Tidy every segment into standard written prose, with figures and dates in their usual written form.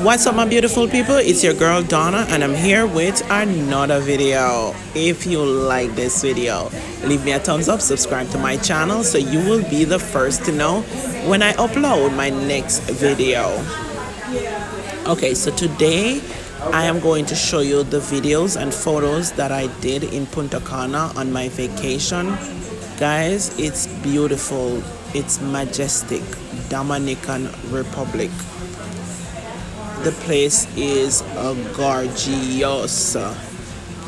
What's up, my beautiful people? It's your girl Donna, and I'm here with another video. If you like this video, leave me a thumbs up, subscribe to my channel so you will be the first to know when I upload my next video. Okay, so today I am going to show you the videos and photos that I did in Punta Cana on my vacation. Guys, it's beautiful. It's majestic. Dominican Republic. The place is gorgeous.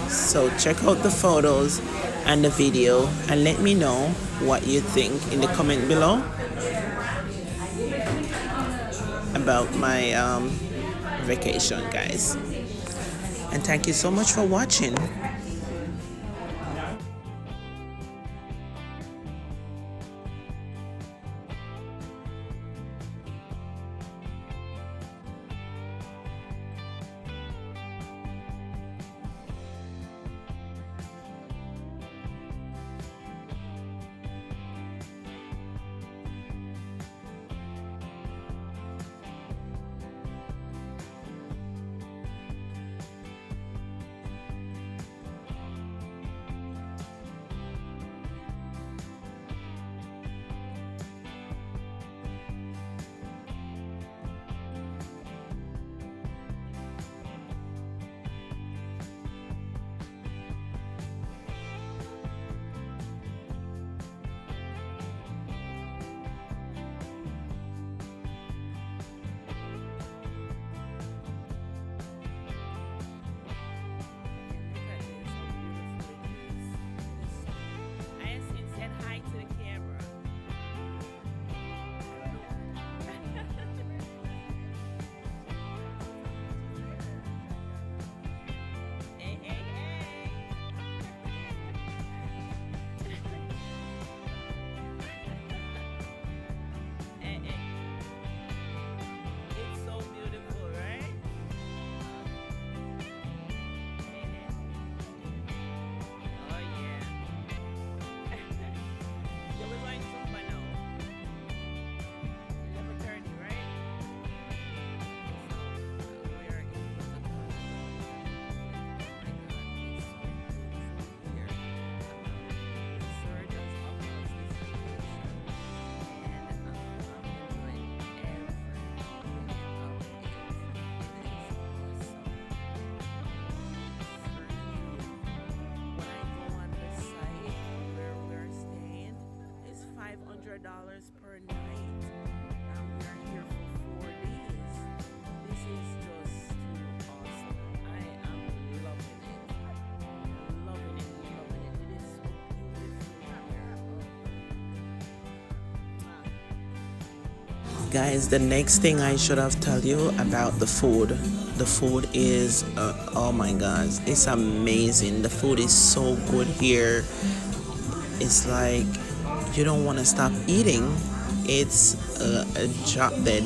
So check out the photos and the video and let me know what you think in the comment below about my vacation, guys. And thank you so much for watching. $500 per night. We are here for 4 days. This is just too awesome. I am loving it. Loving it, loving it. It is so beautiful here. Guys, the next thing I should have told you about the food. The food is, oh my gosh, it's amazing. The food is so good here. It's like you don't want to stop eating. It's a job that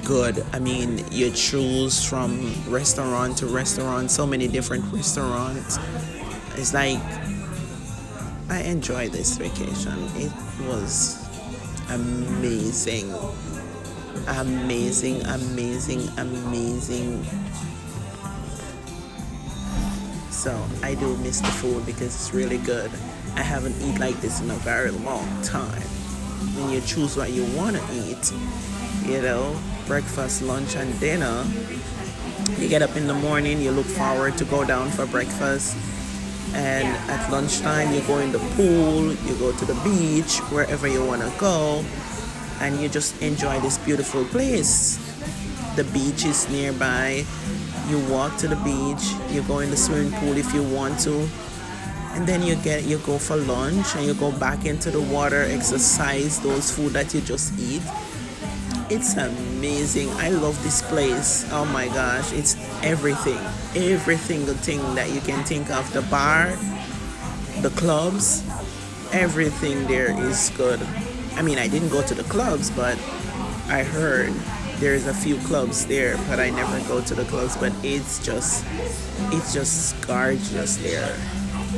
good. I mean, you choose from restaurant to restaurant, so many different restaurants. It's like I enjoy this vacation. It was amazing. Amazing, amazing, amazing. So I do miss the food because it's really good. I haven't eaten like this in a very long time. When you choose what you want to eat, you know, breakfast, lunch, and dinner. You get up in the morning, you look forward to go down for breakfast. And at lunchtime, you go in the pool, you go to the beach, wherever you want to go. And you just enjoy this beautiful place. The beach is nearby. You walk to the beach, you go in the swimming pool if you want to. And then you go for lunch and you go back into the water, exercise those food that you just eat. It's amazing. I love this place. Oh my gosh, it's everything. Every single thing that you can think of. The bar, the clubs, everything there is good. I mean, I didn't go to the clubs, but I heard there's a few clubs there, but I never go to the clubs. But it's just gorgeous there.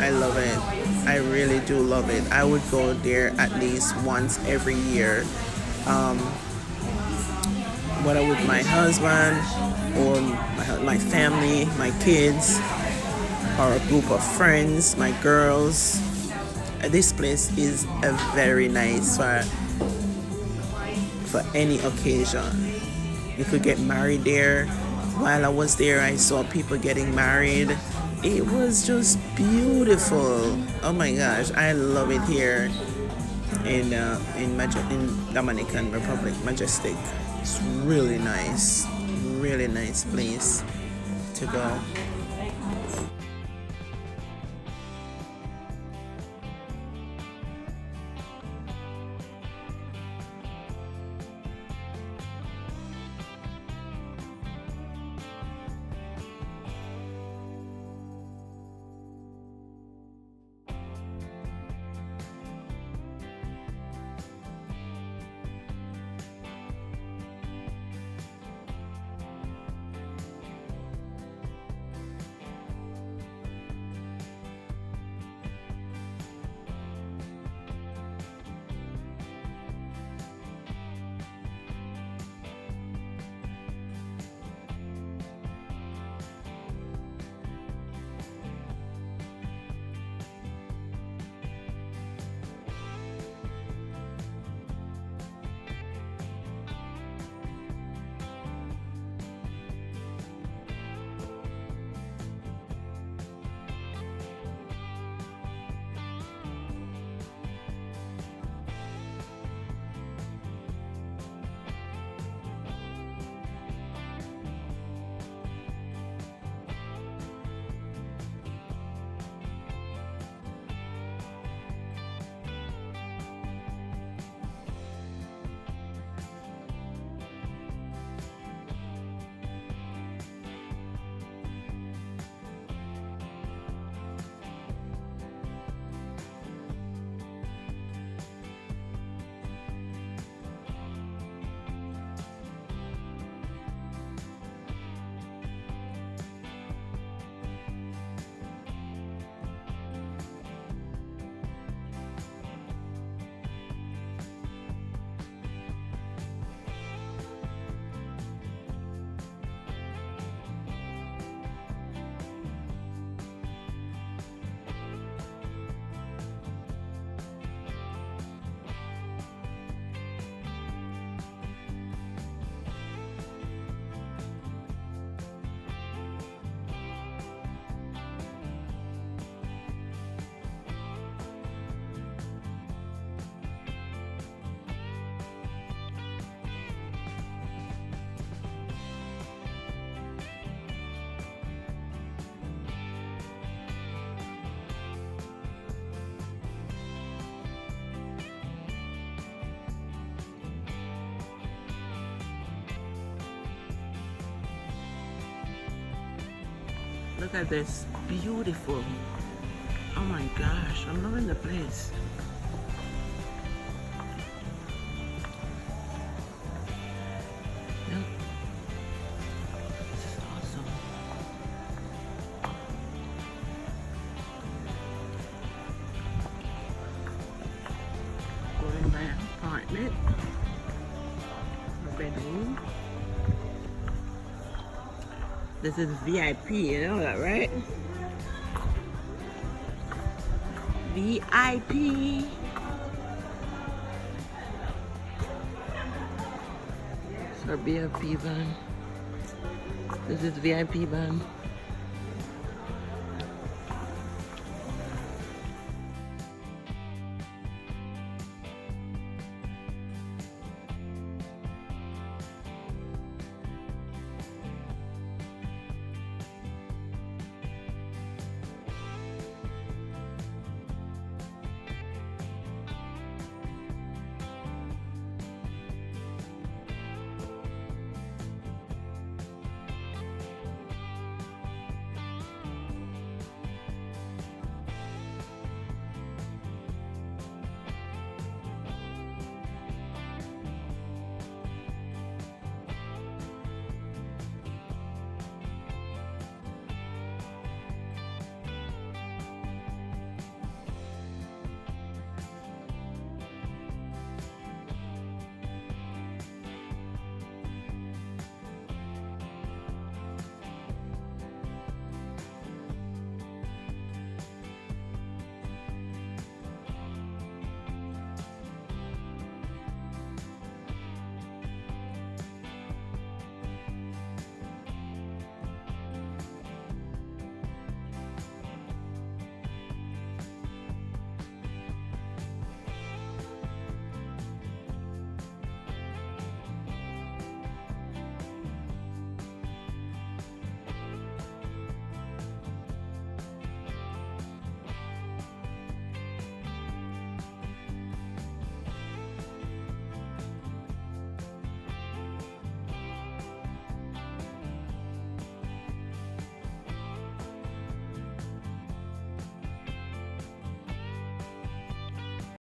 I love it. I really do love it. I would go there at least once every year. whether with my husband or my family, my kids, or a group of friends, my girls. This place is a very nice for any occasion. You could get married there. While I was there, I saw people getting married. It was just beautiful. Oh my gosh, I love it here in Dominican Republic, Majestic. It's really nice place to go. Look at this, beautiful. Oh my gosh, I'm loving the place. Yep. This is awesome. Going by an apartment, a bedroom. This is VIP, you know that, right? VIP. It's our VIP van. This is VIP van.